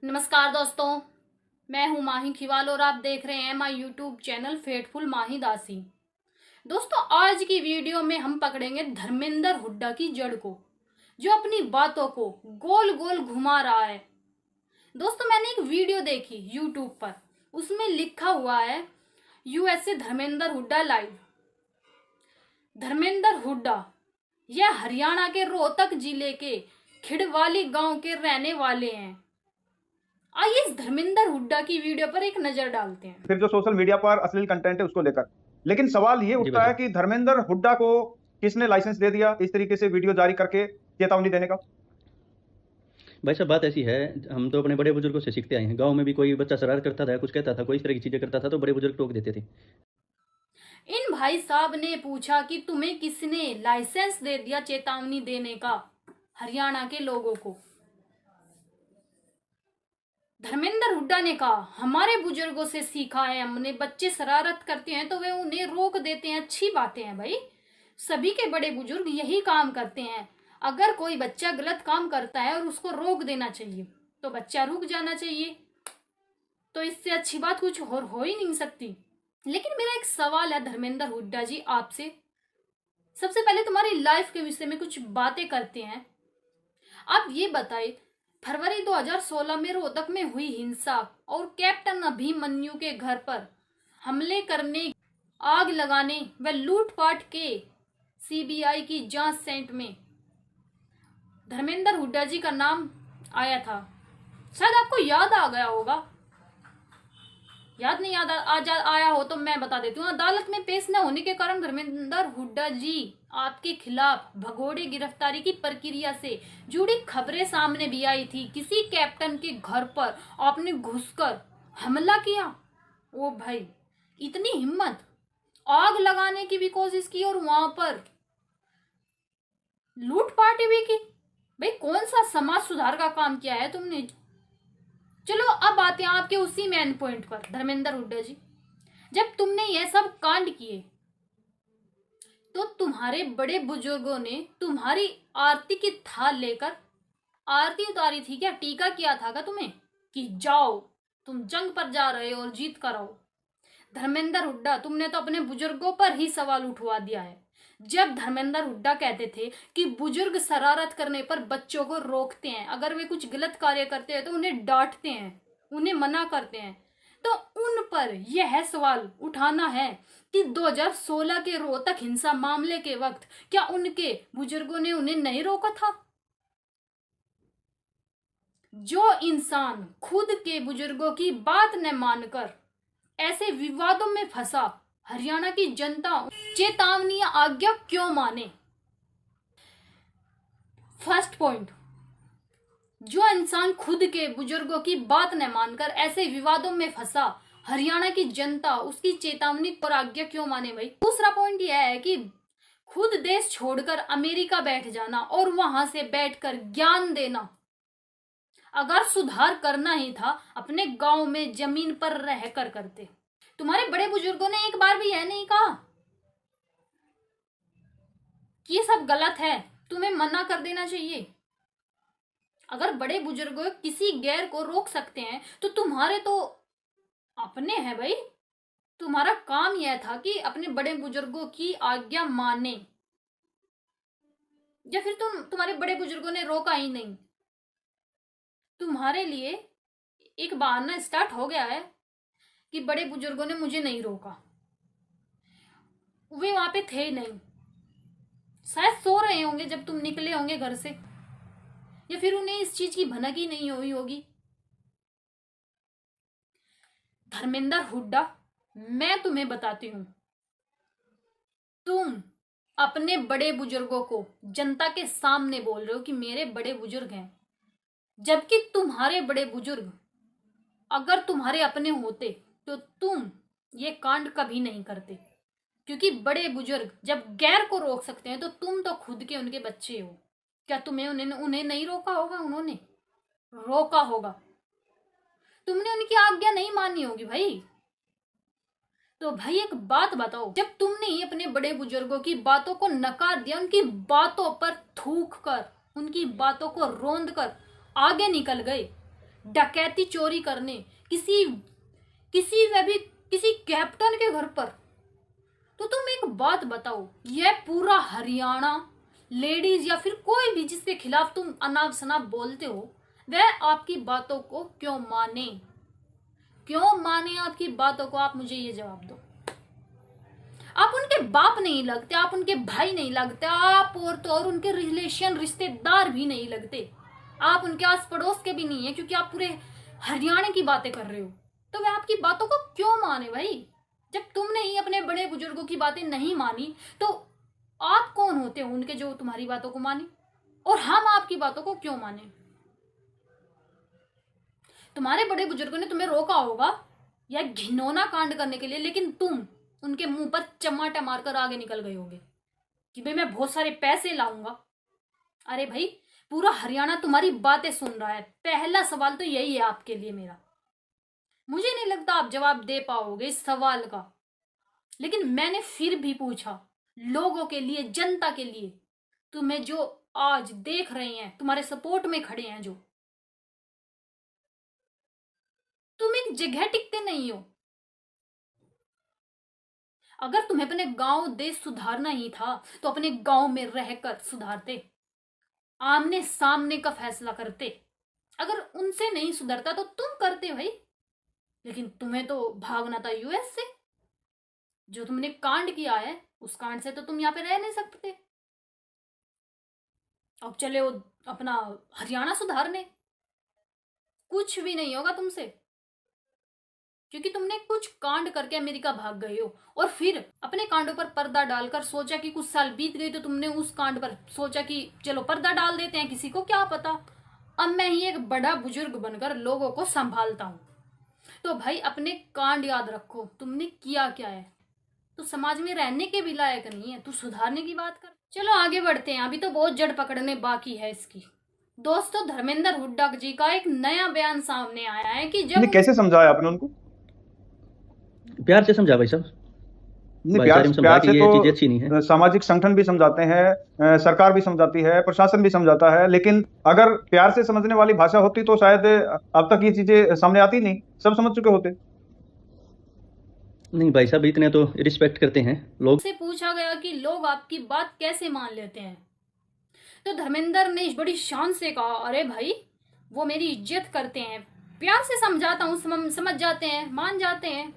नमस्कार दोस्तों, मैं हूं माही खिवाल और आप देख रहे हैं माय यूट्यूब चैनल फेटफुल माही दासी। दोस्तों, आज की वीडियो में हम पकड़ेंगे धर्मेंद्र हुड्डा की जड़ को, जो अपनी बातों को गोल गोल घुमा रहा है। दोस्तों, मैंने एक वीडियो देखी यूट्यूब पर, उसमें लिखा हुआ है यूएसए धर्मेंद्र हुड्डा लाइव। धर्मेंद्र हुड्डा यह हरियाणा के रोहतक जिले के खिड़वाली गांव के रहने वाले हैं। आइए इस धर्मेंद्र हुड्डा की वीडियो पर एक नजर डालते हैं। फिर जो सोशल मीडिया पर अश्लील कंटेंट है उसको लेकर, लेकिन सवाल ये जी उठता भाई है कि धर्मेंद्र हुड्डा को किसने लाइसेंस दे दिया इस तरीके से वीडियो जारी करके चेतावनी देने का? भाई साहब, बात ऐसी है, हम तो अपने बड़े बुजुर्गों से सीखते आए हैं। गांव में भी कोई बच्चा शरारत करता था, कुछ कहता था, कोई इस तरह की चीजें करता था तो बड़े बुजुर्ग टोक देते थे। इन भाई साहब ने पूछा कि तुम्हें किसने लाइसेंस दे दिया चेतावनी देने का हरियाणा के लोगों को। धर्मेंद्र हुड्डा ने कहा, हमारे बुजुर्गों से सीखा है हमने, बच्चे शरारत करते हैं तो वे उन्हें रोक देते हैं। अच्छी बातें हैं भाई, सभी के बड़े बुजुर्ग यही काम करते हैं। अगर कोई बच्चा गलत काम करता है और उसको रोक देना चाहिए तो बच्चा रुक जाना चाहिए, तो इससे अच्छी बात कुछ और हो ही नहीं सकती। लेकिन मेरा एक सवाल है धर्मेंद्र हुड्डा जी आपसे। सबसे पहले तुम्हारी लाइफ के विषय में कुछ बातें करते हैं। आप ये बताइए, फरवरी 2016 में रोहतक में हुई हिंसा और कैप्टन अभिमन्यु के घर पर हमले करने, आग लगाने व लूटपाट के सीबीआई की जांच सेंट में धर्मेंद्र हुड्डा जी का नाम आया था। शायद आपको याद आ गया होगा, याद नहीं याद आया हो तो मैं बता देती हूँ। अदालत में पेश न होने के कारण धर्मेंद्र हुड्डा जी आपके खिलाफ भगोड़े गिरफ्तारी की प्रक्रिया से जुड़ी खबरें सामने भी आई थी। किसी कैप्टन के घर पर आपने घुसकर हमला किया। ओ भाई, इतनी हिम्मत, आग लगाने की भी कोशिश की और वहां पर लूटपाट भी की। भाई, कौन सा समाज सुधार का काम किया है तुमने? चलो अब आते हैं आपके उसी मेन पॉइंट पर। धर्मेंद्र हुड्डा जी, जब तुमने यह सब कांड किए तो तुम्हारे बड़े बुजुर्गों ने तुम्हारी आरती की थाल लेकर आरती उतारी थी क्या? टीका किया था क्या तुम्हें कि जाओ तुम जंग पर जा रहे हो और जीत कर आओ? धर्मेंद्र हुड्डा, तुमने तो अपने बुजुर्गों पर ही सवाल उठवा दिया है। जब धर्मेंद्र हुड्डा कहते थे कि बुजुर्ग शरारत करने पर बच्चों को रोकते हैं, अगर वे कुछ गलत कार्य करते हैं तो उन्हें डांटते हैं, उन्हें मना करते हैं, तो उन पर यह सवाल उठाना है कि 2016 के रोहतक हिंसा मामले के वक्त क्या उनके बुजुर्गों ने उन्हें नहीं रोका था? जो इंसान खुद के बुजुर्गों की बात न मानकर ऐसे विवादों में फंसा, हरियाणा की जनता चेतावनी या आज्ञा क्यों माने? फर्स्ट पॉइंट, जो इंसान खुद के बुजुर्गों की बात न मानकर ऐसे विवादों में फंसा, हरियाणा की जनता उसकी चेतावनी और आज्ञा क्यों माने भाई? दूसरा पॉइंट यह है कि खुद देश छोड़कर अमेरिका बैठ जाना और वहां से बैठकर ज्ञान देना। अगर सुधार करना ही था अपने गांव में जमीन पर रहकर करते। तुम्हारे बड़े बुजुर्गों ने एक बार भी यह नहीं कहा कि ये सब गलत है, तुम्हें मना कर देना चाहिए। अगर बड़े बुजुर्ग किसी गैर को रोक सकते हैं तो तुम्हारे तो अपने हैं भाई। तुम्हारा काम यह था कि अपने बड़े बुजुर्गों की आज्ञा माने, या फिर तुम्हारे बड़े बुजुर्गों ने रोका ही नहीं। तुम्हारे लिए एक बहाना स्टार्ट हो गया है कि बड़े बुजुर्गों ने मुझे नहीं रोका। वे वहां पे थे नहीं, शायद सो रहे होंगे जब तुम निकले होंगे घर से, या फिर उन्हें इस चीज की भनक ही नहीं हुई होगी। धर्मेंद्र हुड्डा, मैं तुम्हें बताती हूं, तुम अपने बड़े बुजुर्गों को जनता के सामने बोल रहे हो कि मेरे बड़े बुजुर्ग हैं, जबकि तुम्हारे बड़े बुजुर्ग अगर तुम्हारे अपने होते तो तुम ये कांड कभी नहीं करते। क्योंकि बड़े बुजुर्ग जब गैर को रोक सकते हैं तो तुम तो खुद के उनके बच्चे हो। क्या तुम्हें उन्हें नहीं रोका होगा? उन्होंने रोका होगा, तुमने उनकी आज्ञा नहीं मानी होगी भाई। तो भाई एक बात बताओ, जब तुमने ही अपने बड़े बुजुर्गों की बातों को नकार दिया, उनकी बातों पर थूक कर, उनकी बातों को रोंद कर आगे निकल गए, डकैती चोरी करने किसी कैप्टन के घर पर। तो तुम एक बात बताओ, यह पूरा हरियाणा लेडीज या फिर कोई भी जिसके खिलाफ तुम अनाप शनाप बोलते हो, वह आपकी बातों को क्यों माने? क्यों माने आपकी बातों को? आप मुझे ये जवाब दो। आप उनके बाप नहीं लगते, आप उनके भाई नहीं लगते, आप और तो और उनके रिश्तेदार भी नहीं लगते, आप उनके आस पड़ोस के भी नहीं है, क्योंकि आप पूरे हरियाणा की बातें कर रहे हो। तो वे आपकी बातों को क्यों माने भाई? जब तुमने ही अपने बड़े बुजुर्गों की बातें नहीं मानी तो आप कौन होते हो उनके जो तुम्हारी बातों को माने? और हम आपकी बातों को क्यों माने? तुम्हारे बड़े बुजुर्गों ने तुम्हें रोका होगा या घिनौना कांड करने के लिए, लेकिन तुम उनके मुंह पर चमाटा मारकर आगे निकल गए होगे कि भाई मैं बहुत सारे पैसे लाऊंगा। अरे भाई, पूरा हरियाणा तुम्हारी बातें सुन रहा है। पहला सवाल तो यही है आपके लिए मेरा। मुझे नहीं लगता आप जवाब दे पाओगे इस सवाल का, लेकिन मैंने फिर भी पूछा, लोगों के लिए, जनता के लिए, तुम्हें जो आज देख रहे हैं, तुम्हारे सपोर्ट में खड़े हैं, जो तुम एक जगह टिकते नहीं हो। अगर तुम्हें अपने गांव देश सुधारना ही था तो अपने गांव में रहकर सुधारते, आमने सामने का फैसला करते। अगर उनसे नहीं सुधरता तो तुम करते भाई, लेकिन तुम्हें तो भागना था यूएस से। जो तुमने कांड किया है उस कांड से तो तुम यहाँ पे रह नहीं सकते। अब चले वो अपना हरियाणा सुधारने, कुछ भी नहीं होगा तुमसे, क्योंकि तुमने कुछ कांड करके अमेरिका भाग गए हो और फिर अपने कांडों पर पर्दा डालकर सोचा कि कुछ साल बीत गए तो तुमने उस कांड पर सोचा कि चलो पर्दा डाल देते हैं, किसी को क्या पता, अब मैं ही एक बड़ा बुजुर्ग बनकर लोगों को संभालता हूं। तो भाई अपने कांड याद रखो, तुमने किया क्या है। तो समाज में रहने के भी लायक नहीं है, तू सुधारने की बात कर। चलो आगे बढ़ते हैं, अभी तो बहुत जड़ पकड़ने बाकी है इसकी। दोस्तों, धर्मेंद्र हुड्डा जी का एक नया बयान सामने आया है कि जब कैसे समझाया आपने उनको? प्यार से समझा भाई साहब, नहीं, भाईचारे में समझा प्यार कि से ये चीजें अच्छी नहीं है। तो सामाजिक संगठन भी समझाते हैं, सरकार भी समझाती है, प्रशासन भी समझाता है, लेकिन अगर प्यार से समझने वाली भाषा होती तो शायद अब तक ये चीजें सामने आती नहीं, सब समझ चुके होते। नहीं भाई साहब, इतने तो रिस्पेक्ट करते हैं लोग। से पूछा गया कि लोग आपकी बात कैसे मान लेते हैं, तो धर्मेंद्र ने बड़ी शान से कहा, अरे भाई वो मेरी इज्जत करते हैं, प्यार से समझाता हूं, समझ जाते हैं, मान जाते हैं।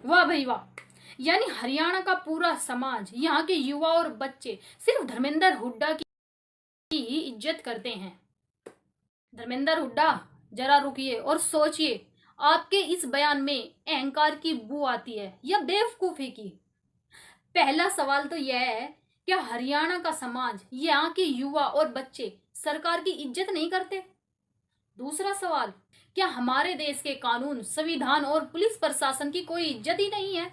वाह भाई वाह। यानी हरियाणा का पूरा समाज, यहाँ के युवा और बच्चे सिर्फ धर्मेंद्र हुड्डा की ही इज्जत करते हैं। धर्मेंद्र हुड्डा, जरा रुकिए और सोचिए, आपके इस बयान में अहंकार की बू आती है या बेवकूफी की? पहला सवाल तो यह है, क्या हरियाणा का समाज, यहाँ के युवा और बच्चे सरकार की इज्जत नहीं करते? दूसरा सवाल, क्या हमारे देश के कानून, संविधान और पुलिस प्रशासन की कोई इज्जत ही नहीं है?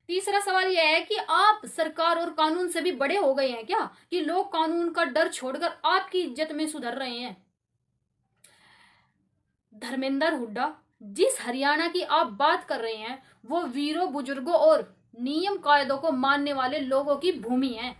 तीसरा सवाल यह है कि आप सरकार और कानून से भी बड़े हो गए हैं क्या, कि लोग कानून का डर छोड़कर आपकी इज्जत में सुधर रहे हैं? धर्मेंद्र हुड्डा, जिस हरियाणा की आप बात कर रहे हैं वो वीरों, बुजुर्गों और नियम कायदों को मानने वाले लोगों की भूमि है।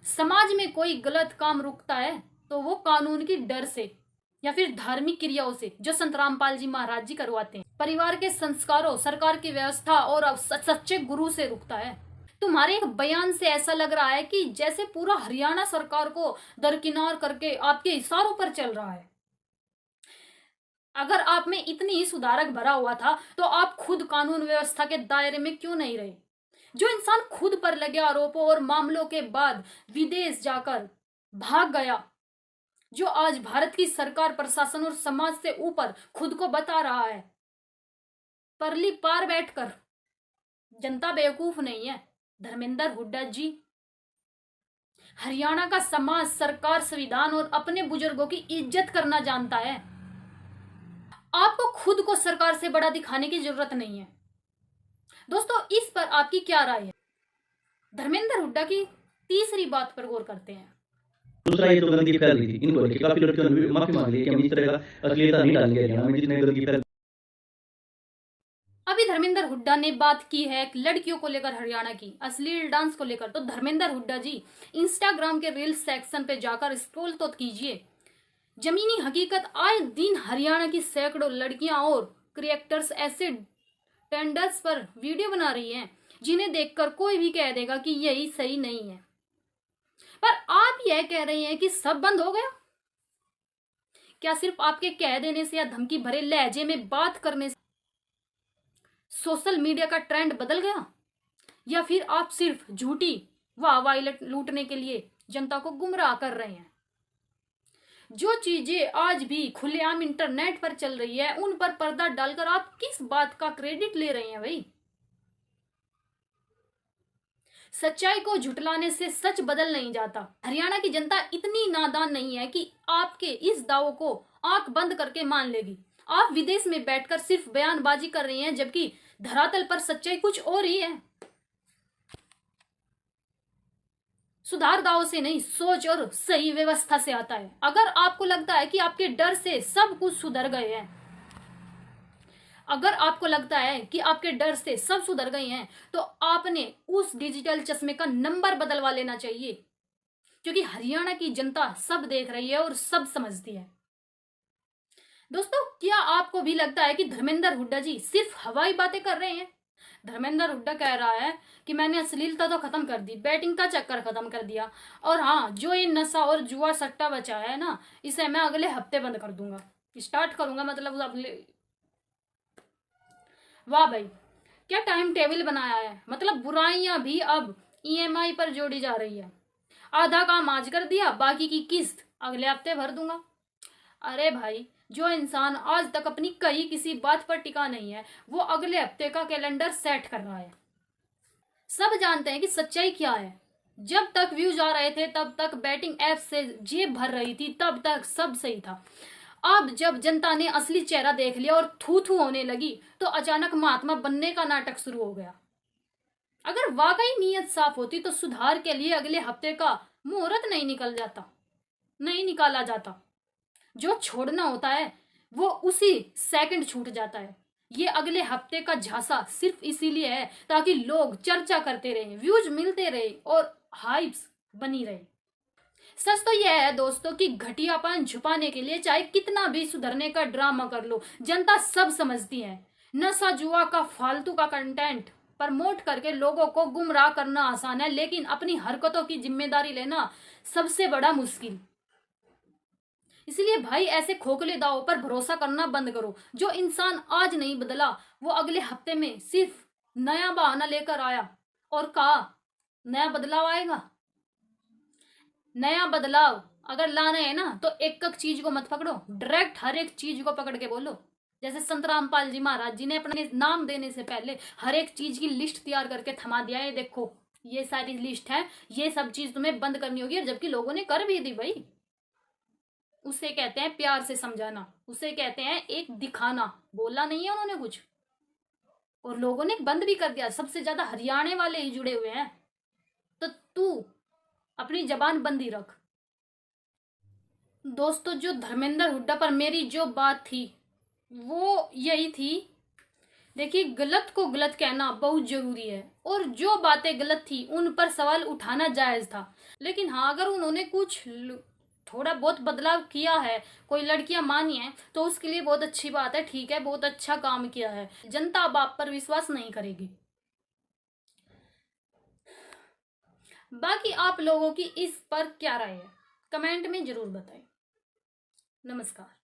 समाज में कोई गलत काम रुकता है तो वो कानून की डर से या फिर धार्मिक क्रियाओं से, जो संत रामपाल जी महाराज जी करवाते हैं, परिवार के संस्कारों, सरकार की व्यवस्था और सच्चे गुरु से रुकता है। तुम्हारे एक बयान से ऐसा लग रहा है कि जैसे पूरा हरियाणा सरकार को दरकिनार करके आपके इशारों पर चल रहा है। अगर आप में इतनी ही सुधारक भरा हुआ था तो आप खुद कानून व्यवस्था के दायरे में क्यों नहीं रहे? जो इंसान खुद पर लगे आरोपों और मामलों के बाद विदेश जाकर भाग गया, जो आज भारत की सरकार, प्रशासन और समाज से ऊपर खुद को बता रहा है, परली पार बैठकर, जनता बेवकूफ नहीं है। धर्मेंद्र हुड्डा जी, हरियाणा का समाज, सरकार, संविधान और अपने बुजुर्गों की इज्जत करना जानता है। आपको खुद को सरकार से बड़ा दिखाने की जरूरत नहीं है। दोस्तों, इस पर आपकी क्या राय है? धर्मेंद्र हुड्डा की तीसरी बात पर गौर करते हैं। दूसरा, ये जो गंदगी फैल रही थी, इनको लेकर काफी लड़कियों ने माफी मांग ली है कि हम इस तरह का अश्लीलता नहीं डालेंगे हरियाणा में, जितने गंदगी फैल। अभी धर्मेंद्र हुड्डा ने बात की है लड़कियों को लेकर, हरियाणा की अश्लील डांस को लेकर। तो धर्मेंद्र हुड्डा जी, इंस्टाग्राम के रील्स सेक्शन पे जाकर स्क्रॉल तो कीजिए, जमीनी हकीकत आए दिन हरियाणा की सैकड़ों लड़कियां और क्रिएटर्स ऐसे टेंडर्स पर वीडियो बना रही हैं जिन्हें देखकर कोई भी कह देगा कि यही सही नहीं है। पर आप यह कह रहे हैं कि सब बंद हो गया। क्या सिर्फ आपके कह देने से या धमकी भरे लहजे में बात करने से सोशल मीडिया का ट्रेंड बदल गया, या फिर आप सिर्फ झूठी वाहवाही लूटने के लिए जनता को गुमराह कर रहे हैं? जो चीजें आज भी खुलेआम इंटरनेट पर चल रही है उन पर पर्दा डालकर आप किस बात का क्रेडिट ले रहे हैं भाई? सच्चाई को झुटलाने से सच बदल नहीं जाता। हरियाणा की जनता इतनी नादान नहीं है कि आपके इस दावों को आंख बंद करके मान लेगी। आप विदेश में बैठकर सिर्फ बयानबाजी कर रही हैं, जबकि धरातल पर सच्चाई कुछ और ही है। सुधार दावों से नहीं, सोच और सही व्यवस्था से आता है। अगर आपको लगता है कि आपके डर से सब कुछ सुधर गए हैं, तो आपने उस डिजिटल चश्मे का नंबर बदलवा लेना चाहिए, क्योंकि हरियाणा की जनता सब देख रही है और सब समझती है। दोस्तों, क्या आपको भी लगता है कि धर्मेंद्र हुड्डा जी सिर्फ हवाई बातें कर रहे हैं? धर्मेंद्र हुड्डा कह रहा है कि मैंने अश्लीलता तो खत्म कर दी, बैटिंग का चक्कर खत्म कर दिया, और हाँ, जो ये नशा और जुआ सट्टा बचा है ना, इसे मैं अगले हफ्ते बंद कर दूंगा, स्टार्ट करूंगा, मतलब अगले। वाह भाई, क्या टाइम टेबल बनाया है। मतलब बुराइयां भी अब EMI पर जोड़ी जा रही है। आधा काम आज कर दिया, बाकी की किस्त अगले हफ्ते भर दूंगा। अरे भाई, जो इंसान आज तक अपनी कही किसी बात पर टिका नहीं है, वो अगले हफ्ते का कैलेंडर सेट कर रहा है। सब जानते हैं कि सच्चाई क्या है। जब तक व्यूज आ रहे थे तब तक बैटिंग ऐप से जेब भर रही थी, तब तक सब सही था। अब जब जनता ने असली चेहरा देख लिया और थू थू होने लगी, तो अचानक महात्मा बनने का नाटक शुरू हो गया। अगर वाकई नीयत साफ होती तो सुधार के लिए अगले हफ्ते का मुहूर्त नहीं निकाला जाता। जो छोड़ना होता है वो उसी सेकंड छूट जाता है। ये अगले हफ्ते का झांसा सिर्फ इसीलिए है ताकि लोग चर्चा करते रहे, व्यूज मिलते रहे और हाइप्स बनी रहे। सच तो यह है दोस्तों कि घटियापन छुपाने के लिए चाहे कितना भी सुधरने का ड्रामा कर लो, जनता सब समझती है। नशा जुआ का फालतू का कंटेंट प्रमोट करके लोगों को गुमराह करना आसान है, लेकिन अपनी हरकतों की जिम्मेदारी लेना सबसे बड़ा मुश्किल। इसलिए भाई, ऐसे खोखले दावों पर भरोसा करना बंद करो। जो इंसान आज नहीं बदला, वो अगले हफ्ते में सिर्फ नया बहाना लेकर आया और कहा नया बदलाव आएगा। नया बदलाव अगर लाना है ना, तो एक एक चीज को मत पकड़ो, डायरेक्ट हर एक चीज को पकड़ के बोलो। जैसे संत रामपाल जी महाराज जी ने अपने नाम देने से पहले हर एक चीज की लिस्ट तैयार करके थमा दिया है, देखो ये सारी लिस्ट है, ये सब चीज तुम्हें बंद करनी होगी, और जबकि लोगों ने कर भी दी भाई। उसे कहते हैं प्यार से समझाना, उसे कहते हैं एक दिखाना। बोला नहीं है उन्होंने कुछ, और लोगों ने बंद भी कर दिया। सबसे ज्यादा हरियाणा वाले ही जुड़े हुए हैं, तो तू अपनी जबान बंद ही रख। दोस्तों, जो धर्मेंद्र हुड्डा पर मेरी जो बात थी वो यही थी। देखिए, गलत को गलत कहना बहुत जरूरी है, और जो बातें गलत थी उन पर सवाल उठाना जायज था। लेकिन हाँ, अगर उन्होंने कुछ थोड़ा बहुत बदलाव किया है, कोई लड़कियां मानी है, तो उसके लिए बहुत अच्छी बात है, ठीक है, बहुत अच्छा काम किया है। जनता अब आप पर विश्वास नहीं करेगी। बाकी आप लोगों की इस पर क्या राय है, कमेंट में जरूर बताएं। नमस्कार।